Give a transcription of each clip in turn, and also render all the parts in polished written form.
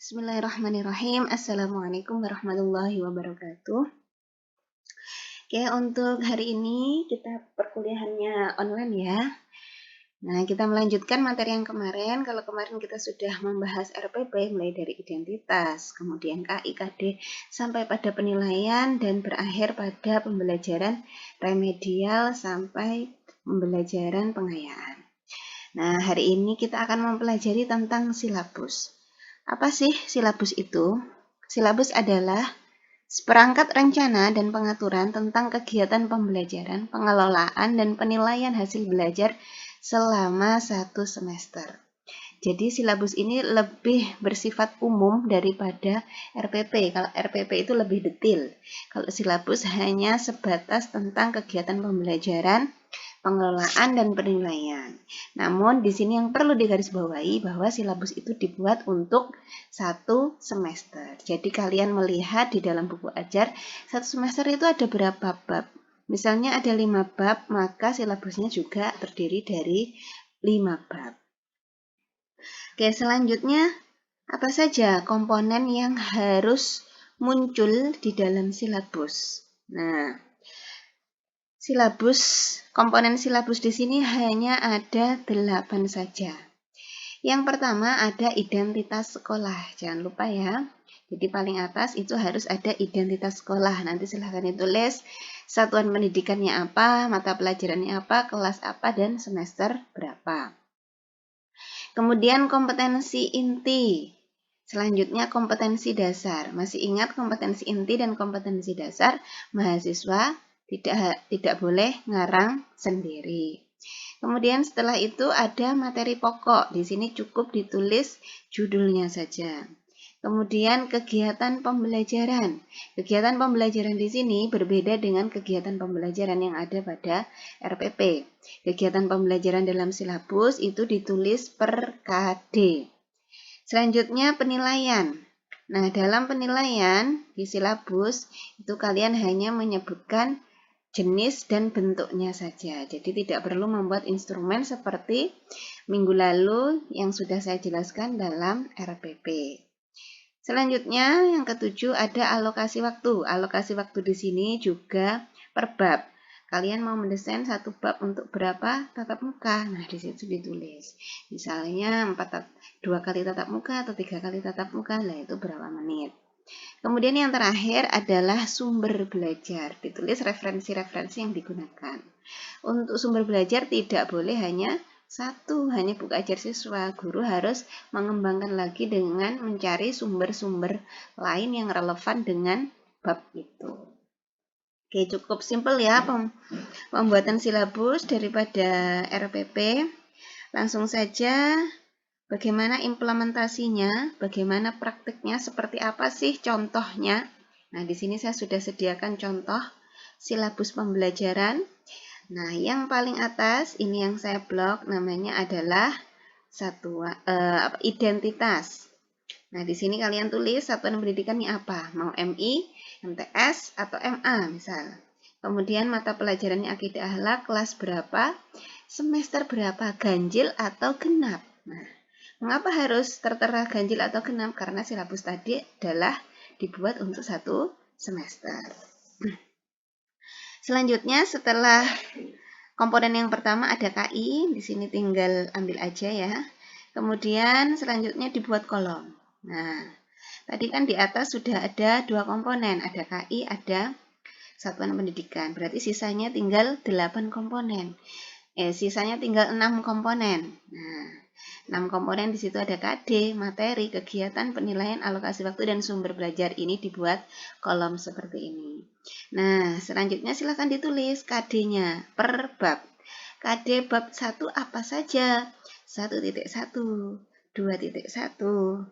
Bismillahirrahmanirrahim. Assalamualaikum warahmatullahi wabarakatuh. Oke, untuk hari ini kita perkuliahannya online ya. Nah, kita melanjutkan materi yang kemarin. Kalau kemarin kita sudah membahas RPP mulai dari identitas, kemudian KI, KD, sampai pada penilaian dan berakhir pada pembelajaran remedial sampai pembelajaran pengayaan. Nah, hari ini kita akan mempelajari tentang silabus. Apa sih silabus itu? Silabus adalah seperangkat rencana dan pengaturan tentang kegiatan pembelajaran, pengelolaan, dan penilaian hasil belajar selama 1 semester. Jadi silabus ini lebih bersifat umum daripada RPP. Kalau RPP itu lebih detail. Kalau silabus hanya sebatas tentang kegiatan pembelajaran, pengelolaan, dan penilaian. Namun di sini yang perlu digarisbawahi bahwa silabus itu dibuat untuk 1 semester. Jadi kalian melihat di dalam buku ajar 1 semester itu ada berapa bab. Misalnya ada 5 bab, maka silabusnya juga terdiri dari 5 bab. Oke, selanjutnya apa saja komponen yang harus muncul di dalam silabus? Nah, komponen silabus di sini hanya ada 8 saja. Yang pertama ada identitas sekolah, jangan lupa ya. Jadi paling atas itu harus ada identitas sekolah. Nanti silahkan ditulis satuan pendidikannya apa, mata pelajarannya apa, kelas apa, dan semester berapa. Kemudian kompetensi inti. Selanjutnya kompetensi dasar. Masih ingat kompetensi inti dan kompetensi dasar? Mahasiswa tidak boleh ngarang sendiri. Kemudian setelah itu ada materi pokok. Di sini cukup ditulis judulnya saja. Kemudian kegiatan pembelajaran. Kegiatan pembelajaran di sini berbeda dengan kegiatan pembelajaran yang ada pada RPP. Kegiatan pembelajaran dalam silabus itu ditulis per KD. Selanjutnya penilaian. Nah, dalam penilaian di silabus itu kalian hanya menyebutkan jenis dan bentuknya saja. Jadi tidak perlu membuat instrumen seperti minggu lalu yang sudah saya jelaskan dalam RPP. Selanjutnya yang ketujuh ada alokasi waktu. Alokasi waktu di sini juga per bab. Kalian mau mendesain satu bab untuk berapa tatap muka? Nah, di situ ditulis. Misalnya 2 kali tatap muka atau 3 kali tatap muka, lah itu berapa menit. Kemudian yang terakhir adalah sumber belajar. Ditulis referensi-referensi yang digunakan. Untuk sumber belajar tidak boleh hanya hanya buku ajar siswa. Guru harus mengembangkan lagi dengan mencari sumber-sumber lain yang relevan dengan bab itu. Oke, cukup simpel ya pembuatan silabus daripada RPP. Langsung saja, bagaimana implementasinya, bagaimana praktiknya, seperti apa sih contohnya. Nah, di sini saya sudah sediakan contoh silabus pembelajaran. Nah, yang paling atas ini yang saya blok namanya adalah identitas. Nah, di sini kalian tulis satuan pendidikannya apa? Mau MI, MTS, atau MA misal. Kemudian mata pelajarannya akidah akhlak, kelas berapa, semester berapa, ganjil atau genap. Nah, mengapa harus tertera ganjil atau genap? Karena silabus tadi adalah dibuat untuk 1 semester. Selanjutnya setelah komponen yang pertama ada KI, di sini tinggal ambil aja ya. Kemudian selanjutnya dibuat kolom. Nah, tadi kan di atas sudah ada 2 komponen, ada KI, ada satuan pendidikan. Berarti sisanya tinggal 8 komponen. Sisanya tinggal 6 komponen. Nah, 6 komponen di situ ada KD, materi, kegiatan, penilaian, alokasi waktu, dan sumber belajar. Ini dibuat kolom seperti ini. Nah, selanjutnya silakan ditulis KD-nya per bab. KD bab 1 apa saja? 1.1, 2.1, 3.1,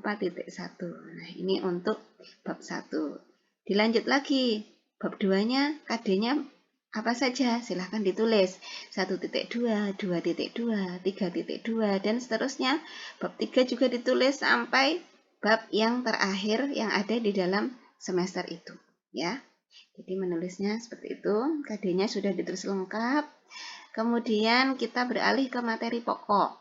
4.1. Nah, ini untuk bab 1. Dilanjut lagi, bab 2-nya KD-nya apa saja? Silahkan ditulis 1.2, 2.2, 3.2, dan seterusnya. Bab 3 juga ditulis sampai bab yang terakhir yang ada di dalam semester itu, ya. Jadi menulisnya seperti itu, KD-nya sudah ditulis lengkap. Kemudian kita beralih ke materi pokok.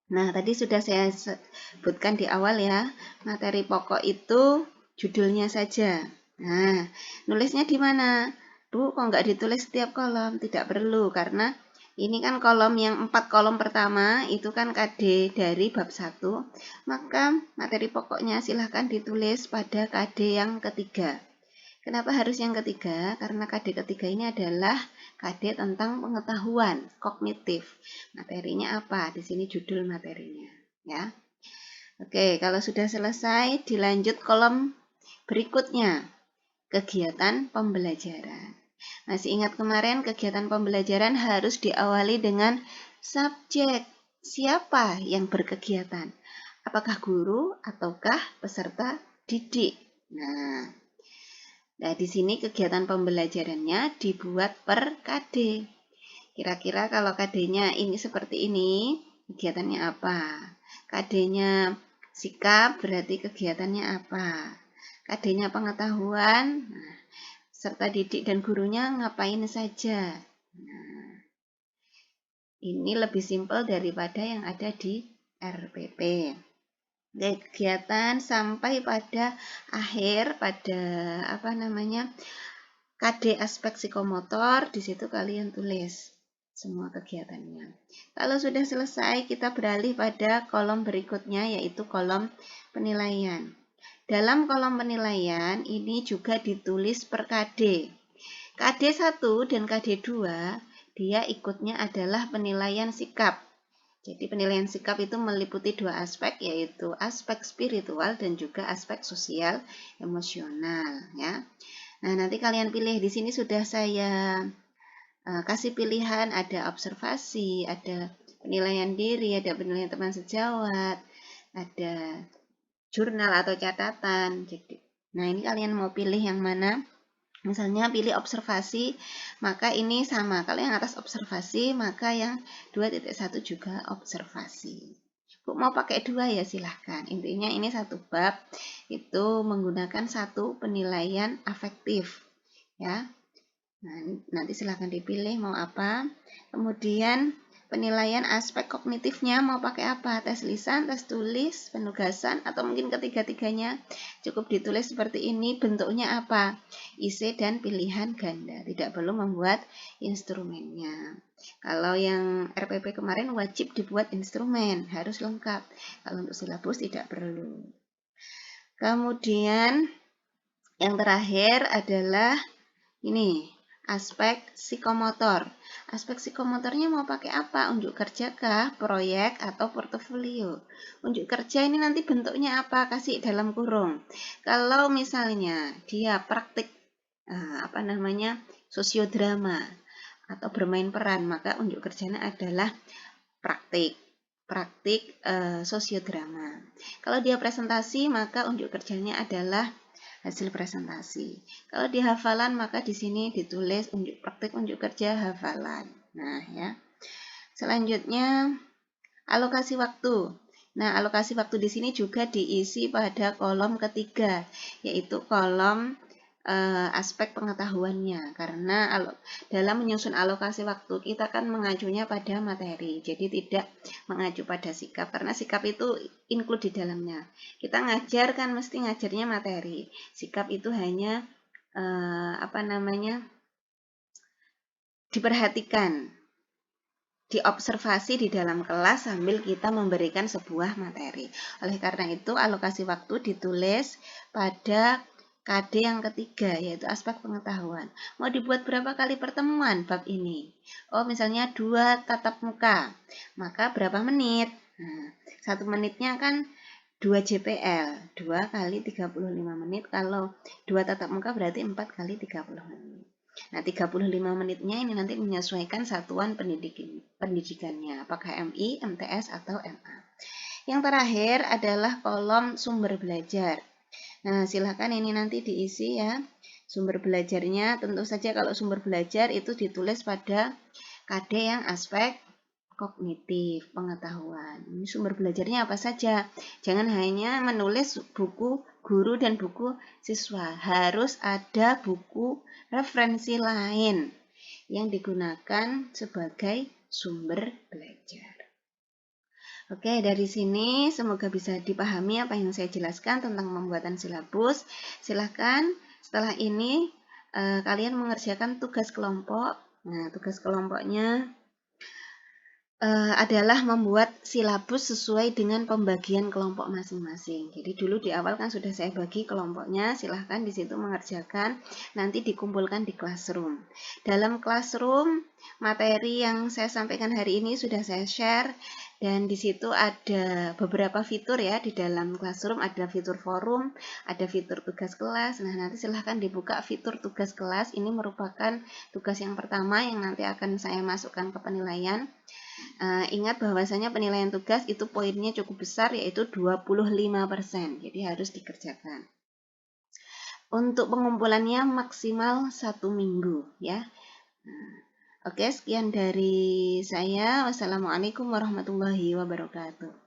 Nah, tadi sudah saya sebutkan di awal ya, materi pokok itu judulnya saja. Nah, nulisnya di mana? Bu, kok nggak ditulis setiap kolom? Tidak perlu, karena ini kan kolom yang 4 kolom pertama, itu kan KD dari bab 1, maka materi pokoknya silahkan ditulis pada KD yang ketiga. Kenapa harus yang ketiga? Karena KD ketiga ini adalah KD tentang pengetahuan kognitif. Materinya apa? Di sini judul materinya, ya. Oke, kalau sudah selesai, dilanjut kolom berikutnya, kegiatan pembelajaran. Masih ingat kemarin kegiatan pembelajaran harus diawali dengan subjek. Siapa yang berkegiatan? Apakah guru ataukah peserta didik? Nah, di sini kegiatan pembelajarannya dibuat per KD. Kira-kira kalau KD-nya ini seperti ini, kegiatannya apa? KD-nya sikap berarti kegiatannya apa? KD-nya pengetahuan, nah, serta didik dan gurunya ngapain saja. Nah, ini lebih simpel daripada yang ada di RPP. Kegiatan sampai pada akhir, pada KD aspek psikomotor, di situ kalian tulis semua kegiatannya. Kalau sudah selesai, kita beralih pada kolom berikutnya, yaitu kolom penilaian. Dalam kolom penilaian, ini juga ditulis per KD. KD 1 dan KD 2, dia ikutnya adalah penilaian sikap. Jadi penilaian sikap itu meliputi dua aspek, yaitu aspek spiritual dan juga aspek sosial emosional, ya. Nah, nanti kalian pilih. Di sini sudah saya kasih pilihan, ada observasi, ada penilaian diri, ada penilaian teman sejawat, ada jurnal atau catatan. Jadi, nah ini kalian mau pilih yang mana? Misalnya pilih observasi, maka ini sama. Kalau yang atas observasi, maka yang 2.1 juga observasi. Bu, mau pakai 2 ya silahkan. Intinya ini satu bab, itu menggunakan satu penilaian afektif. Ya. Nah, nanti silahkan dipilih mau apa. Kemudian penilaian aspek kognitifnya mau pakai apa? Tes lisan, tes tulis, penugasan, atau mungkin ketiga-tiganya. Cukup ditulis seperti ini, bentuknya apa? IC dan pilihan ganda. Tidak perlu membuat instrumennya. Kalau yang RPP kemarin wajib dibuat instrumen, harus lengkap. Kalau untuk silabus tidak perlu. Kemudian yang terakhir adalah ini, aspek psikomotor. Aspek psikomotornya mau pakai apa? Unjuk kerja kah, proyek, atau portofolio? Unjuk kerja ini nanti bentuknya apa? Kasih dalam kurung. Kalau misalnya dia praktik sosiodrama atau bermain peran, maka unjuk kerjanya adalah praktik sosiodrama. Kalau dia presentasi, maka unjuk kerjanya adalah hasil presentasi. Kalau di hafalan, maka di sini ditulis praktik unjuk kerja hafalan. Nah, ya. Selanjutnya, alokasi waktu. Nah, alokasi waktu di sini juga diisi pada kolom ketiga, yaitu kolom aspek pengetahuannya. Karena dalam menyusun alokasi waktu, kita kan mengacunya pada materi. Jadi tidak mengacu pada sikap, karena sikap itu include di dalamnya. Kita ngajar kan mesti ngajarnya materi. Sikap itu hanya diperhatikan, diobservasi di dalam kelas sambil kita memberikan sebuah materi. Oleh karena itu, alokasi waktu ditulis pada KD yang ketiga, yaitu aspek pengetahuan. Mau dibuat berapa kali pertemuan bab ini? Oh, misalnya 2 tatap muka, maka berapa menit? Nah, 1 menitnya kan 2 JPL, 2 kali 35 menit. Kalau 2 tatap muka berarti 4 kali 30 menit. Nah, 35 menitnya ini nanti menyesuaikan satuan pendidikannya, apakah MI, MTS, atau MA. Yang terakhir adalah kolom sumber belajar. Nah, silakan ini nanti diisi ya. Sumber belajarnya, tentu saja kalau sumber belajar itu ditulis pada KD yang aspek kognitif, pengetahuan. Ini sumber belajarnya apa saja? Jangan hanya menulis buku guru dan buku siswa. Harus ada buku referensi lain yang digunakan sebagai sumber belajar. Oke, dari sini semoga bisa dipahami apa yang saya jelaskan tentang pembuatan silabus. Silahkan setelah ini kalian mengerjakan tugas kelompok. Nah, tugas kelompoknya adalah membuat silabus sesuai dengan pembagian kelompok masing-masing. Jadi dulu di awal kan sudah saya bagi kelompoknya, silahkan di situ mengerjakan, nanti dikumpulkan di classroom. Dalam classroom, materi yang saya sampaikan hari ini sudah saya share, dan di situ ada beberapa fitur ya, di dalam classroom ada fitur forum, ada fitur tugas kelas. Nah, nanti silahkan dibuka fitur tugas kelas, ini merupakan tugas yang pertama yang nanti akan saya masukkan ke penilaian. Ingat bahwasanya penilaian tugas itu poinnya cukup besar, yaitu 25%, jadi harus dikerjakan. Untuk pengumpulannya maksimal 1 minggu ya. Oke, sekian dari saya. Wassalamualaikum warahmatullahi wabarakatuh.